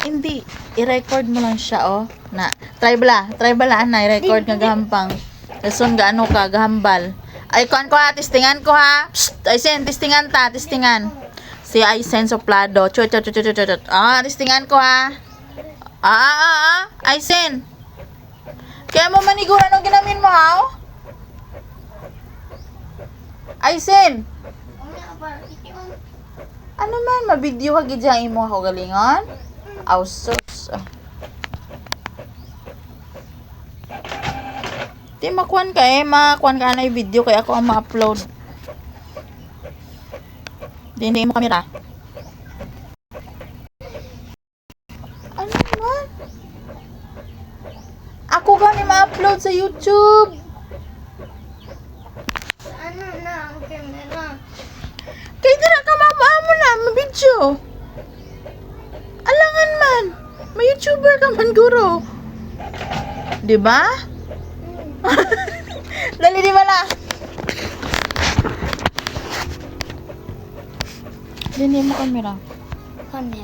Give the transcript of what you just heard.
Hindi, i-record mo lang siya, oh. Na, try bala, na, i-record nga gahampang. Kason ga ano ka, gahambal. Ay, kuhan ko ha, testingan ko ha. Psst, Aisen, testingan ta, testingan. Si Aisen Soplado. Chut. Testingan ko ha. Aisen. Kaya mo maniguran ang ginamin mo, ha? Aisen. Ano man, mabidyo ka gidyain mo ako galingon? Aw, sus. Di makuan ka makuan ka na yung video kaya ako ang ma-upload. Hindi mo kamera. Ano man? Ako gani ma-upload sa YouTube. Ano na ang camera? Kaya na ka mo na, mabidyo. Alangan man. May YouTuber ka man, guro. Diba? Dali di bala. Dini mo kamera. Camera.